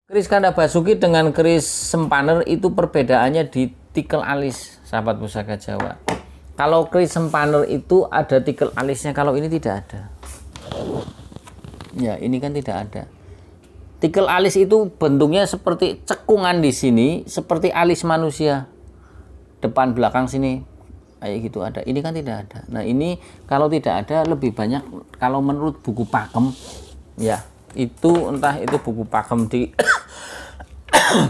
Keris Kanda Basuki dengan keris sempaner itu perbedaannya di tikel alis, sahabat pusaka Jawa. Kalau keris sempaner itu ada tikel alisnya, kalau ini tidak ada. Ya, ini kan tidak ada. Tikel alis itu bentuknya seperti cekungan di sini, seperti alis manusia. Depan belakang sini kayak gitu ada. Ini kan tidak ada. Nah, ini kalau tidak ada lebih banyak kalau menurut buku pakem ya. Itu entah itu buku pakem di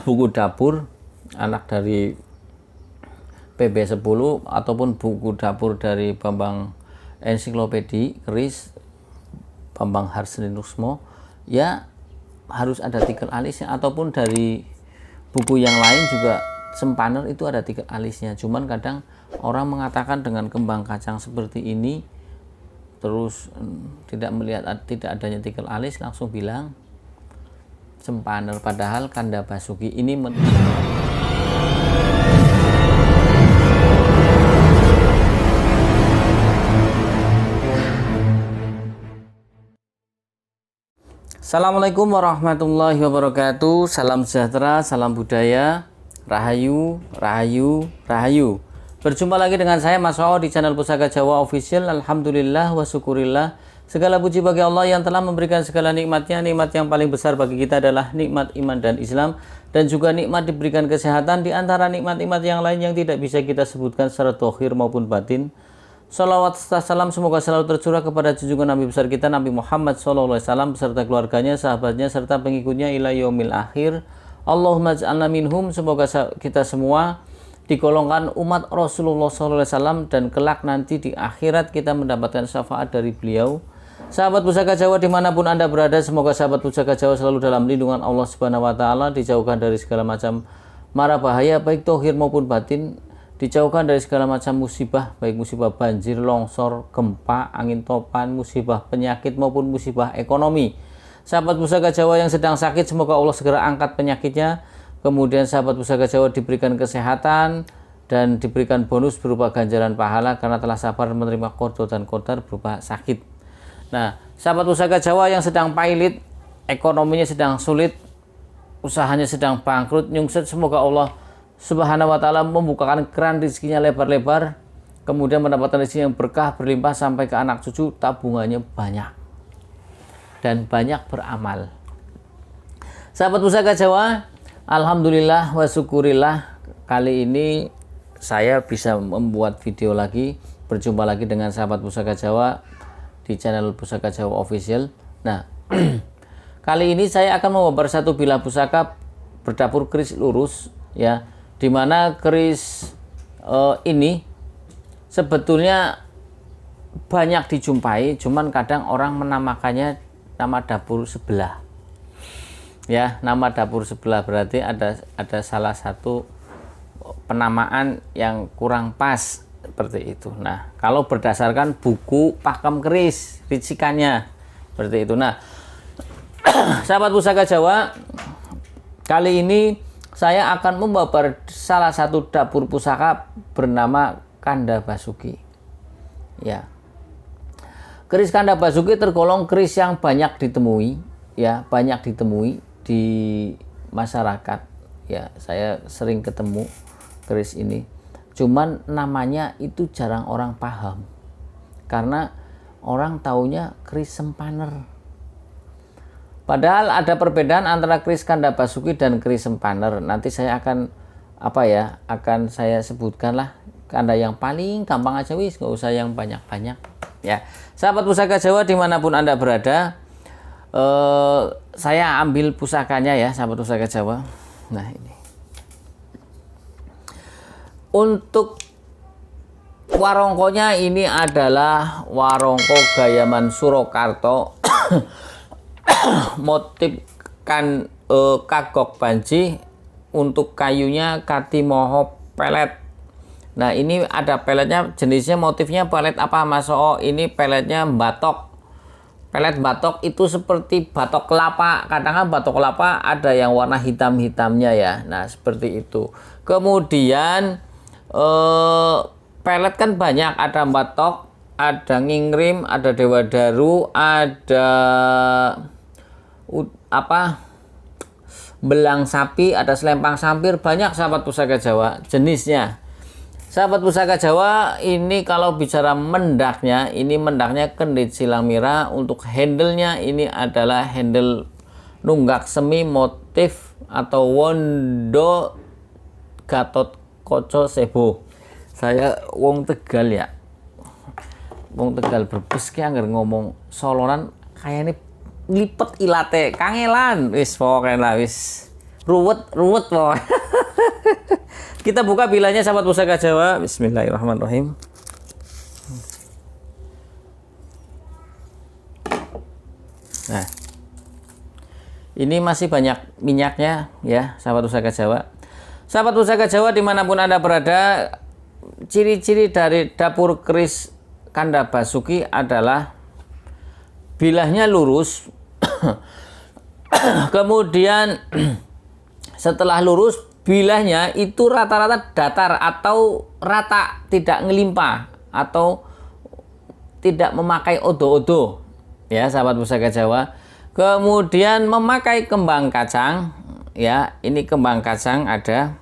buku dapur anak dari PB10 ataupun buku dapur dari Bambang Ensiklopedi Keris Bambang Harsenusmo, ya harus ada tikel alisnya, ataupun dari buku yang lain juga sempaner itu ada tikel alisnya. Cuman kadang orang mengatakan dengan kembang kacang seperti ini terus tidak melihat tidak adanya tikel alis langsung bilang sempaner, padahal Kanda Basuki ini Assalamualaikum warahmatullahi wabarakatuh. Salam sejahtera, salam budaya, rahayu, rahayu, rahayu. Berjumpa lagi dengan saya Mas Wao di channel Pusaka Jawa Official. Alhamdulillah wa syukurillah. Segala puji bagi Allah yang telah memberikan segala nikmatnya. Nikmat yang paling besar bagi kita adalah nikmat iman dan Islam, dan juga nikmat diberikan kesehatan, di antara nikmat-nikmat yang lain yang tidak bisa kita sebutkan secara dohir maupun batin. Salawat serta salam semoga selalu tercurah kepada junjungan Nabi besar kita Nabi Muhammad SAW beserta keluarganya, sahabatnya, serta pengikutnya ila yaumil akhir. Allahumma ja'alna minhum. Semoga kita semua digolongkan umat Rasulullah SAW dan kelak nanti di akhirat kita mendapatkan syafaat dari beliau. Sahabat Pusaka Jawa dimanapun Anda berada, semoga sahabat Pusaka Jawa selalu dalam lindungan Allah Subhanahu Wa Taala, dijauhkan dari segala macam mara bahaya baik tohir maupun batin, dijauhkan dari segala macam musibah, baik musibah banjir, longsor, gempa, angin topan, musibah penyakit maupun musibah ekonomi. Sahabat Pusaka Jawa yang sedang sakit, semoga Allah segera angkat penyakitnya. Kemudian sahabat Pusaka Jawa diberikan kesehatan dan diberikan bonus berupa ganjaran pahala karena telah sabar menerima qada dan qadar berupa sakit. Nah, sahabat Pusaka Jawa yang sedang pailit, ekonominya sedang sulit, usahanya sedang bangkrut, nyungsep, semoga Allah Subhanahu Wa Taala membukakan keran rezekinya lebar-lebar, kemudian mendapatkan rezeki yang berkah berlimpah sampai ke anak cucu, tabungannya banyak dan banyak beramal. Sahabat Pusaka Jawa, alhamdulillah wa syukurillah, kali ini saya bisa membuat video lagi, berjumpa lagi dengan sahabat Pusaka Jawa di channel Pusaka Jawa Official. Nah, kali ini saya akan membongkar satu bilah pusaka berdapur keris lurus, ya, dimana keris ini sebetulnya banyak dijumpai, cuman kadang orang menamakannya nama dapur sebelah. Ya, nama dapur sebelah berarti ada salah satu penamaan yang kurang pas seperti itu. Nah, kalau berdasarkan buku pakem keris ricikannya seperti itu. Nah, sahabat Pusaka Jawa, kali ini saya akan membabar salah satu dapur pusaka bernama Kanda Basuki. Ya, keris Kanda Basuki tergolong keris yang banyak ditemui, ya, banyak ditemui di masyarakat. Ya, saya sering ketemu keris ini, cuman namanya itu jarang orang paham karena orang taunya keris sempaner. Padahal ada perbedaan antara keris Kanda Basuki dan keris sempaner. Nanti saya akan akan saya sebutkan lah, kanda yang paling gampang aja wis, nggak usah yang banyak-banyak. Ya, sahabat Pusaka Jawa dimanapun Anda berada, saya ambil pusakanya ya, sahabat Pusaka Jawa. Nah, ini untuk warongkonya, ini adalah warongko Gayaman Surakarta motif kagok banji, untuk kayunya katimoho pelet. Nah, ini ada peletnya, jenisnya motifnya pelet apa Mas? Oh, ini peletnya batok. Pelet batok itu seperti batok kelapa. Kadang-kadang batok kelapa ada yang warna hitam-hitamnya ya. Nah, seperti itu. Kemudian pelet kan banyak, ada batok, ada ngingrim, ada dewa daru, ada belang sapi, ada selempang sampir, banyak sahabat pusaka Jawa jenisnya. Sahabat pusaka Jawa, ini kalau bicara mendaknya, ini mendaknya kendit silang mira. Untuk handle-nya ini adalah handle nunggak semi motif atau wondo Gatot Koco Sebo. Saya wong Tegal ya. Wong Tegal Brebes ki anggar ngomong Solonan kayaknya nglipet ilate kangelan wis pokoknya lah wis ruwet pokoknya. Kita buka bilanya sahabat pusaka Jawa. Bismillahirrahmanirrahim. Nah, ini masih banyak minyaknya ya sahabat pusaka Jawa. Sahabat pusaka Jawa dimanapun Anda berada, ciri-ciri dari dapur keris Kanda Basuki adalah bilahnya lurus. Kemudian setelah lurus, bilahnya itu rata-rata datar atau rata, tidak ngelimpah atau tidak memakai odo-odo ya sahabat pusaka Jawa. Kemudian memakai kembang kacang ya, ini kembang kacang ada.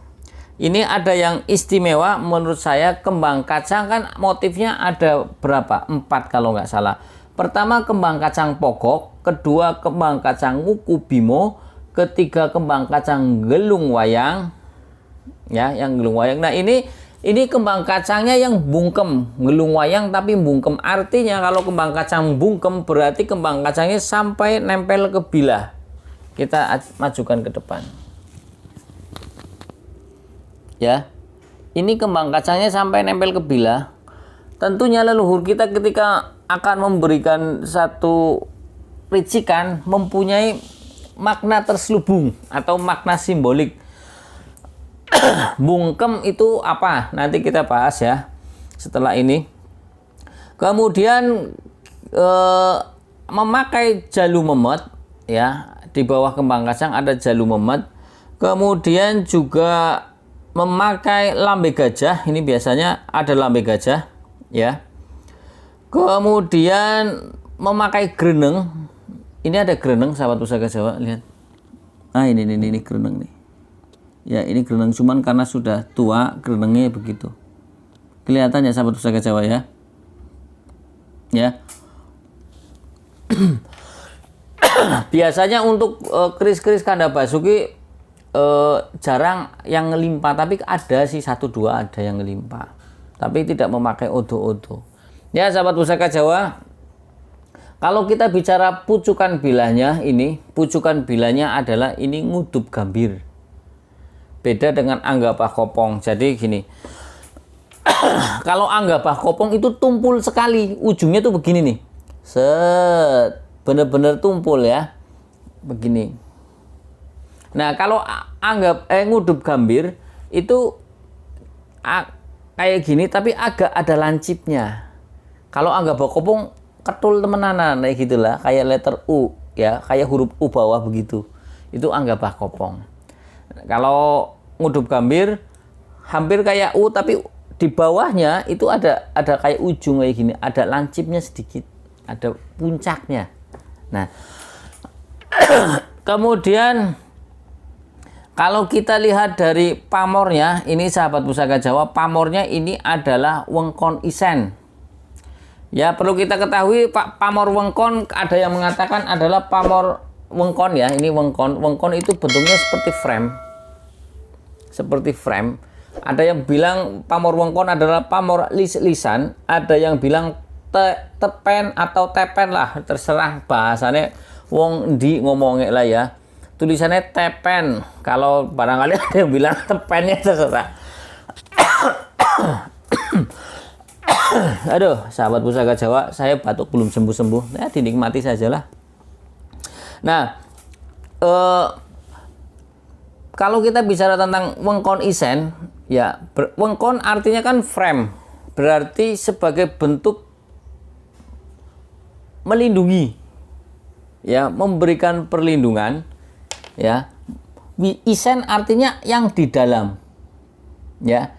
Ini ada yang istimewa menurut saya. Kembang kacang kan motifnya ada berapa? 4 kalau nggak salah. Pertama kembang kacang pokok, kedua kembang kacang nguku bimo, ketiga kembang kacang gelung wayang ya, yang gelung wayang. Nah ini kembang kacangnya yang bungkem, gelung wayang tapi bungkem. Artinya kalau kembang kacang bungkem berarti kembang kacangnya sampai nempel ke bilah. Kita majukan ke depan ya, ini kembang kacangnya sampai nempel ke bilah. Tentunya leluhur kita ketika akan memberikan satu ricikan mempunyai makna terselubung atau makna simbolik. Bungkem itu apa? Nanti kita bahas ya setelah ini. Kemudian memakai jalu memet ya, di bawah kembang kacang ada jalu memet. Kemudian juga memakai lambe gajah, ini biasanya ada lambe gajah ya. Kemudian memakai greneng, ini ada greneng sahabat pusaka Jawa, lihat. Ah ini greneng nih ya, ini greneng, cuman karena sudah tua grenengnya begitu kelihatannya sahabat pusaka Jawa ya. Biasanya untuk keris-keris Kanda Basuki jarang yang ngelimpah, tapi ada sih 1-2 ada yang ngelimpah, tapi tidak memakai odo-odo ya sahabat pusaka Jawa. Kalau kita bicara pucukan bilahnya, ini pucukan bilahnya adalah ini ngudup gambir, beda dengan anggapah kopong. Jadi gini, kalau anggapah kopong itu tumpul sekali, ujungnya tuh begini nih, set, bener-bener tumpul ya begini. Nah kalau ngudup gambir itu kayak gini tapi agak ada lancipnya. Kalau anggapah kopong ketul temenanan kayak gitulah, kayak letter U ya, kayak huruf U bawah begitu. Itu anggapah kopong. Kalau ngudup gambir hampir kayak U tapi di bawahnya itu ada kayak ujung kayak gini, ada lancipnya sedikit, ada puncaknya. Nah, kemudian kalau kita lihat dari pamornya, ini sahabat pusaka Jawa, pamornya ini adalah wengkon isen. Ya, perlu kita ketahui pamor wengkon, ada yang mengatakan adalah pamor wengkon ya. Ini wengkon. Wengkon itu bentuknya seperti frame. Seperti frame. Ada yang bilang pamor wengkon adalah pamor lisan, ada yang bilang tepen atau tepen lah, terserah bahasanya wong di ngomongnya lah ya. Tulisannya tepen, kalau barangkali ada yang bilang tepennya terserah. Aduh, sahabat pusaka Jawa, saya batuk belum sembuh-sembuh, ya dinikmati sajalah. Nah, kalau kita bicara tentang wengkon isen, ya wengkon artinya kan frame, berarti sebagai bentuk melindungi, ya memberikan perlindungan, ya. Isen artinya yang di dalam, ya.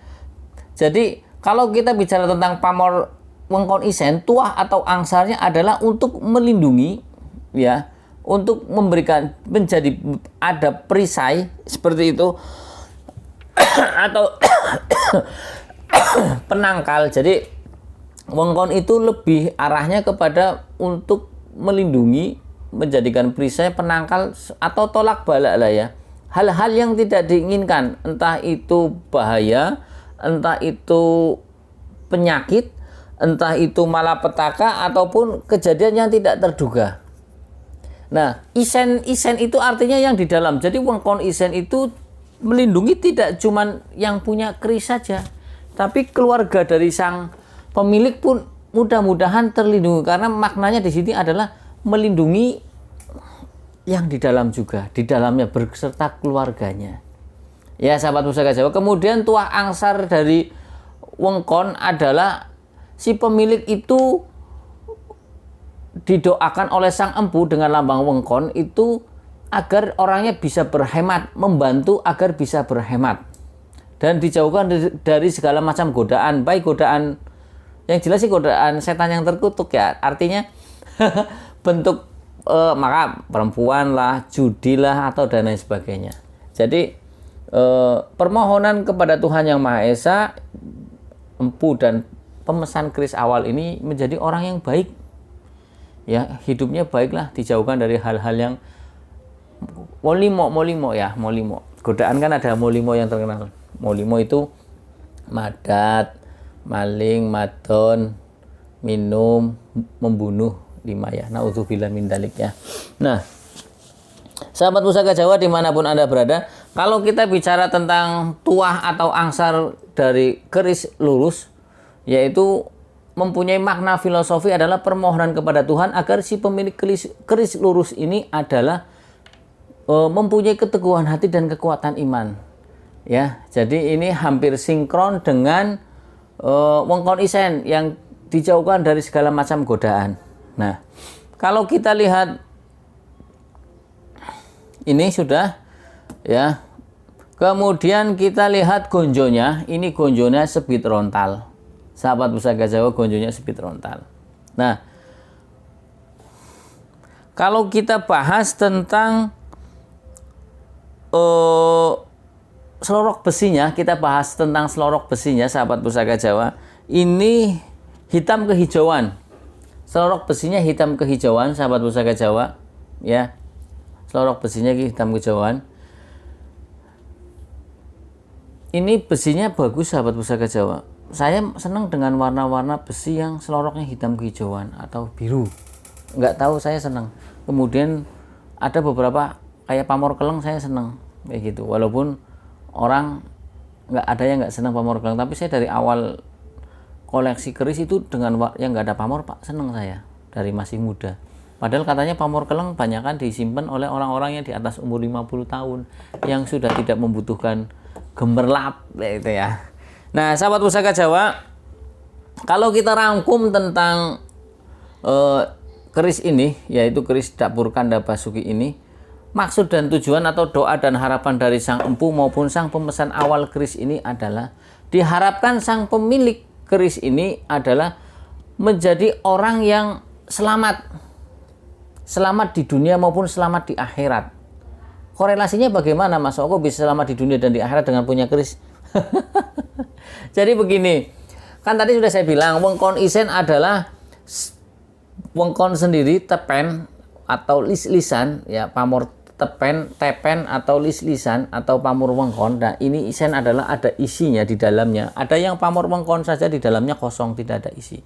Jadi kalau kita bicara tentang pamor wengkon isen, tuah atau angsarnya adalah untuk melindungi, ya, untuk memberikan menjadi ada perisai seperti itu atau penangkal. Jadi wengkon itu lebih arahnya kepada untuk melindungi, menjadikan perisai, penangkal atau tolak balak lah ya. Hal-hal yang tidak diinginkan, entah itu bahaya, entah itu penyakit, entah itu malapetaka ataupun kejadian yang tidak terduga. Nah, isen itu artinya yang di dalam. Jadi wengkon isen itu melindungi tidak cuman yang punya keris saja, tapi keluarga dari sang pemilik pun mudah-mudahan terlindungi, karena maknanya di sini adalah melindungi yang di dalam juga, di dalamnya berserta keluarganya. Ya sahabat Pusaka Jawa, kemudian tuah angsar dari wengkon adalah si pemilik itu didoakan oleh sang empu dengan lambang wengkon itu agar orangnya bisa berhemat, membantu agar bisa berhemat dan dijauhkan dari segala macam godaan, baik godaan yang jelas sih godaan setan yang terkutuk ya, artinya bentuk maka perempuan lah, judi lah, atau dan lain sebagainya. Jadi permohonan kepada Tuhan Yang Maha Esa, empu dan pemesan keris awal ini menjadi orang yang baik, ya hidupnya baiklah, dijauhkan dari hal-hal yang molimo ya, molimo. Godaan kan ada molimo yang terkenal. Molimo itu madat, maling, madon, minum, membunuh. 5 ya, naudzubillah min dalik ya. Nah, sahabat Pusaka Jawa dimanapun Anda berada, kalau kita bicara tentang tuah atau angsar dari keris lurus, yaitu mempunyai makna filosofi adalah permohonan kepada Tuhan agar si pemilik keris lurus ini adalah mempunyai keteguhan hati dan kekuatan iman. Ya, jadi ini hampir sinkron dengan wengkon isen yang dijauhkan dari segala macam godaan. Nah, kalau kita lihat ini sudah ya. Kemudian kita lihat gonjonya. Ini gonjonya sebit rontal. Sahabat Pusaka Jawa, gonjonya sebit rontal. Nah, kalau kita bahas tentang selorok besinya, kita bahas tentang selorok besinya, sahabat Pusaka Jawa. Ini hitam kehijauan. Selorok besinya hitam kehijauan, sahabat Pusaka Jawa, ya. Selorok besinya hitam kehijauan. Ini besinya bagus, sahabat Pusaka Jawa. Saya senang dengan warna-warna besi yang seloroknya hitam kehijauan atau biru. Nggak tahu, saya senang. Kemudian ada beberapa kayak pamor keleng, saya senang kayak gitu. Walaupun orang nggak ada yang nggak senang pamor keleng, tapi saya dari awal koleksi keris itu dengan yang nggak ada pamor, Pak, seneng saya dari masih muda. Padahal katanya pamor keleng banyak kan disimpan oleh orang-orang yang di atas umur 50 tahun yang sudah tidak membutuhkan gemerlap gitu ya. Nah, sahabat Pusaka Jawa, kalau kita rangkum tentang keris ini, yaitu keris dapur Kanda Basuki ini, maksud dan tujuan atau doa dan harapan dari sang empu maupun sang pemesan awal keris ini adalah diharapkan sang pemilik keris ini adalah menjadi orang yang selamat di dunia maupun selamat di akhirat. Korelasinya bagaimana, Mas? Kok bisa selamat di dunia dan di akhirat dengan punya keris? Jadi begini, kan tadi sudah saya bilang wengkon isen adalah wengkon sendiri, tepen atau lis-lisan ya, pamor tepen atau lis-lisan atau pamor wengkon. Nah, ini isen adalah ada isinya di dalamnya. Ada yang pamor wengkon saja di dalamnya kosong, tidak ada isi.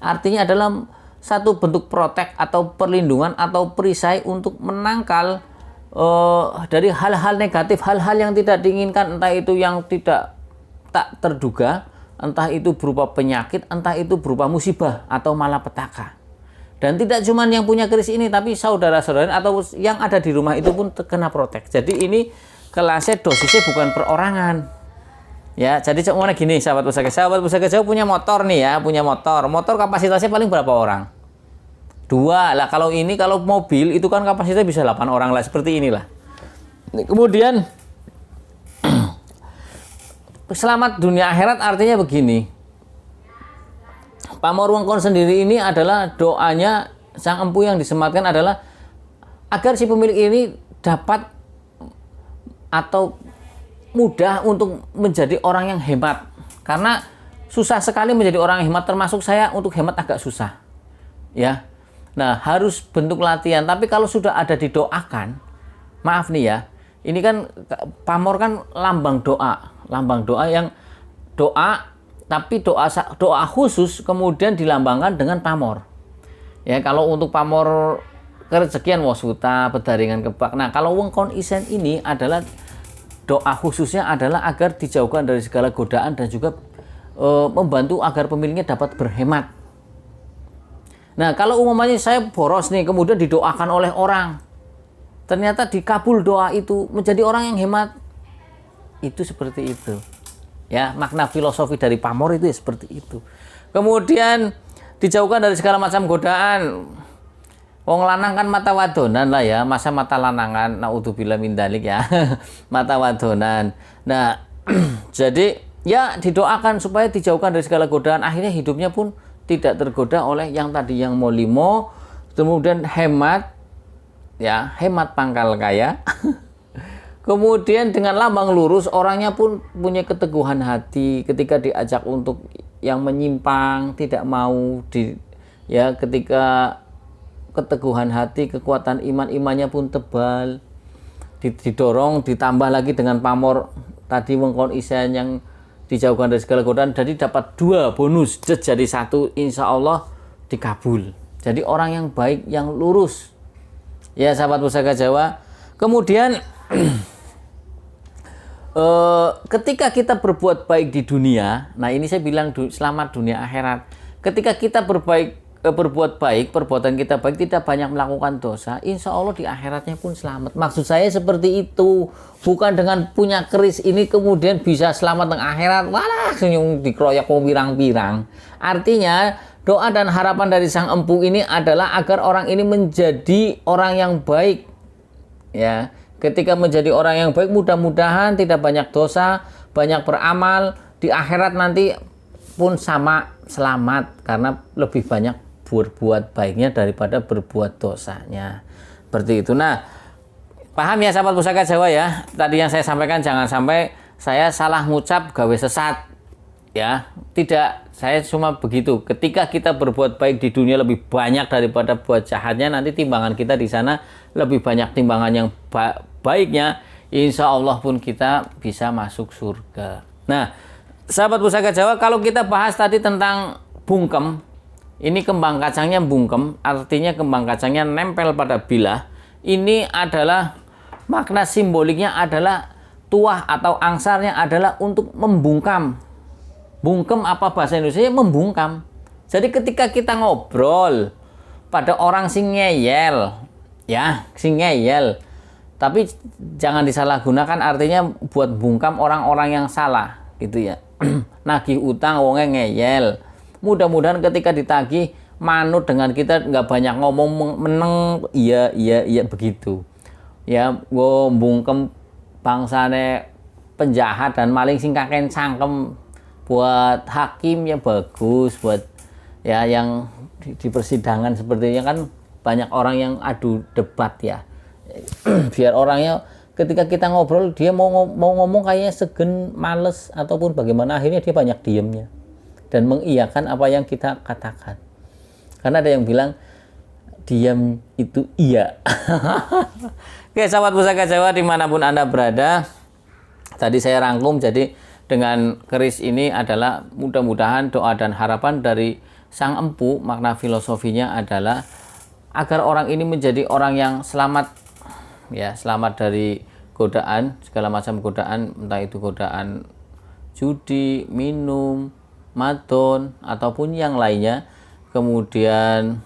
Artinya adalah satu bentuk protek atau perlindungan atau perisai untuk menangkal dari hal-hal negatif, hal-hal yang tidak diinginkan, entah itu yang tak terduga, entah itu berupa penyakit, entah itu berupa musibah atau malapetaka. Dan tidak cuma yang punya keris ini, tapi saudara-saudara atau yang ada di rumah itu pun terkena protek. Jadi ini kelasnya dosisnya bukan perorangan. Ya, jadi contohnya gini, sahabat Pusaka Jawa punya motor nih ya, punya motor. Motor kapasitasnya paling berapa orang? 2 lah. Kalau mobil itu kan kapasitasnya bisa 8 orang lah, seperti inilah. Kemudian selamat dunia akhirat artinya begini. Pamor wengkon sendiri ini adalah doanya sang empu yang disematkan adalah agar si pemilik ini dapat atau mudah untuk menjadi orang yang hemat. Karena susah sekali menjadi orang yang hemat, termasuk saya untuk hemat agak susah. Ya. Nah, harus bentuk latihan. Tapi kalau sudah ada didoakan, maaf nih ya, ini kan pamor kan lambang doa yang doa, tapi doa khusus kemudian dilambangkan dengan pamor. Ya, kalau untuk pamor kerezekian wasuta, pedaringan kebak. Nah, kalau wengkon isen ini adalah doa khususnya adalah agar dijauhkan dari segala godaan dan juga membantu agar pemiliknya dapat berhemat. Nah, kalau umpamanya saya boros nih, kemudian didoakan oleh orang, ternyata dikabul doa itu menjadi orang yang hemat, itu seperti itu. Ya, makna filosofi dari pamor itu ya seperti itu. Kemudian dijauhkan dari segala macam godaan. Wong lanang kan mata wadonan lah ya, masa mata lanangan, naudzubillah min dzalik ya. Mata wadonan. Nah, jadi ya didoakan supaya dijauhkan dari segala godaan, akhirnya hidupnya pun tidak tergoda oleh yang tadi yang molimo, kemudian hemat ya, hemat pangkal kaya. Kemudian dengan lambang lurus, orangnya pun punya keteguhan hati ketika diajak untuk yang menyimpang, tidak mau ya, ketika keteguhan hati, kekuatan imannya pun tebal, didorong, ditambah lagi dengan pamor tadi wengkon isen yang dijauhkan dari segala godaan, jadi dapat 2 bonus jadi 1, insya Allah dikabul. Jadi orang yang baik, yang lurus ya sahabat Pusaka Jawa. Kemudian ketika kita berbuat baik di dunia, nah ini saya bilang selamat dunia akhirat. Ketika kita berbuat baik, perbuatan kita baik, tidak banyak melakukan dosa, insya Allah di akhiratnya pun selamat. Maksud saya seperti itu, bukan dengan punya keris ini kemudian bisa selamat di akhirat, walah senyum dikeroyok pirang-pirang. Artinya doa dan harapan dari sang empu ini adalah agar orang ini menjadi orang yang baik. Ya, ketika menjadi orang yang baik, mudah-mudahan tidak banyak dosa, banyak beramal, di akhirat nanti pun sama selamat karena lebih banyak berbuat baiknya daripada berbuat dosanya. Seperti itu. Nah, paham ya sahabat Pusaka Jawa ya. Tadi yang saya sampaikan, jangan sampai saya salah ngucap gawe sesat. Ya, tidak, saya cuma begitu. Ketika kita berbuat baik di dunia lebih banyak daripada buat jahatnya, nanti timbangan kita di sana lebih banyak timbangan yang baiknya, insya Allah pun kita bisa masuk surga. Nah, sahabat Pusaka Jawa, kalau kita bahas tadi tentang bungkem, ini kembang kacangnya bungkem, artinya kembang kacangnya nempel pada bilah. Ini adalah makna simboliknya adalah tuah atau angsarnya adalah untuk membungkam. Bungkem apa bahasa Indonesia? Membungkam. Jadi ketika kita ngobrol pada orang sing ngeyel, ya, sing ngeyel, tapi jangan disalahgunakan, artinya buat bungkam orang-orang yang salah, gitu ya. Nagih utang wonge ngeyel. Mudah-mudahan ketika ditagih manut dengan kita, nggak banyak ngomong meneng, iya begitu. Ya, gue bungkem bangsane penjahat dan maling sing kaken cangkem, buat hakim ya bagus, buat ya yang di persidangan sepertinya kan banyak orang yang adu debat ya. Biar orangnya ketika kita ngobrol dia mau ngomong kayaknya segen, males ataupun bagaimana, akhirnya dia banyak diemnya dan mengiyakan apa yang kita katakan. Karena ada yang bilang diam itu iya. Oke, sahabat Pusaka Jawa dimanapun Anda berada, tadi saya rangkum, jadi dengan keris ini adalah mudah-mudahan doa dan harapan dari sang empu, makna filosofinya adalah agar orang ini menjadi orang yang selamat, ya, selamat dari godaan, segala macam godaan, entah itu godaan judi, minum, madon, ataupun yang lainnya. Kemudian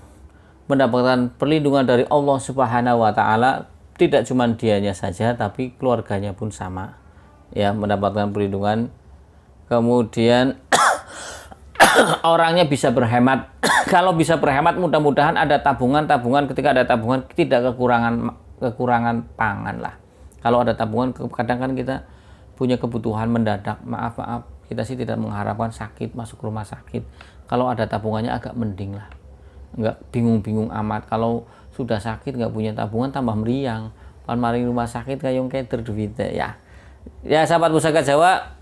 mendapatkan perlindungan dari Allah Subhanahu wa Ta'ala, tidak cuma dianya saja tapi keluarganya pun sama, ya, mendapatkan perlindungan. Kemudian orangnya bisa berhemat. Kalau bisa berhemat, mudah-mudahan ada tabungan. Ketika ada tabungan tidak kekurangan pangan lah. Kalau ada tabungan, kadang kan kita punya kebutuhan mendadak, maaf kita sih tidak mengharapkan sakit masuk rumah sakit. Kalau ada tabungannya agak mending lah, nggak bingung-bingung amat. Kalau sudah sakit nggak punya tabungan tambah meriang, pan maring rumah sakit kayong keder duwite ya. Ya sahabat Pusaka Jawa,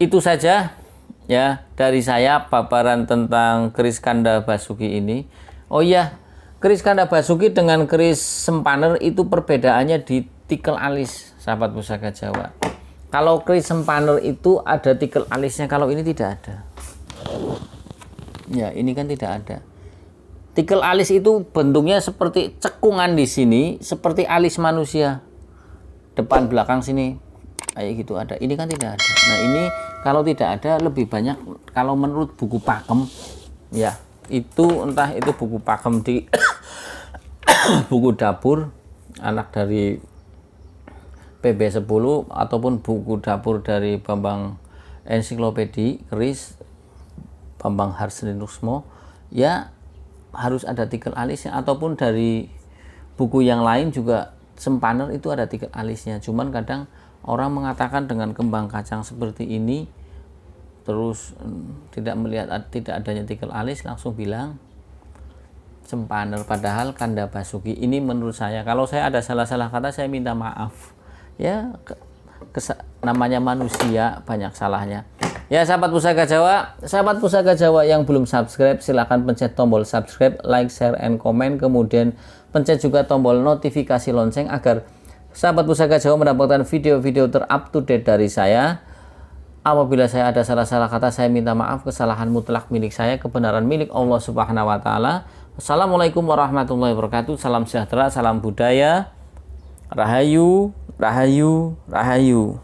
itu saja ya dari saya paparan tentang keris Kanda Basuki ini. Oh iya, keris Kanda Basuki dengan keris sempaner itu perbedaannya di tikel alis sahabat Pusaka Jawa. Kalau keris sempaner itu ada tikel alisnya, kalau ini tidak ada. Ya, ini kan tidak ada. Tikel alis itu bentuknya seperti cekungan di sini, seperti alis manusia. Depan belakang sini kayak gitu ada. Ini kan tidak ada. Nah, ini kalau tidak ada lebih banyak kalau menurut buku pakem ya, itu entah itu buku pakem di buku dapur anak dari PB10 ataupun buku dapur dari Bambang Ensiklopedi Keris Bambang Harsninusmo ya, harus ada tikel alisnya, ataupun dari buku yang lain juga sempaner itu ada tikel alisnya. Cuman kadang orang mengatakan dengan kembang kacang seperti ini terus tidak melihat tidak adanya tikel alis langsung bilang sempaner, padahal Kanda Basuki. Ini menurut saya, kalau saya ada salah-salah kata saya minta maaf ya, namanya manusia banyak salahnya. Ya sahabat Pusaka Jawa yang belum subscribe silahkan pencet tombol subscribe, like, share, and comment, kemudian pencet juga tombol notifikasi lonceng agar sahabat Pusaka Jawa mendapatkan video-video terup to date dari saya. Apabila saya ada salah-salah kata saya minta maaf, kesalahan mutlak milik saya, kebenaran milik Allah Subhanahu wa taala. Assalamualaikum warahmatullahi wabarakatuh. Salam sejahtera, salam budaya. Rahayu, rahayu, rahayu.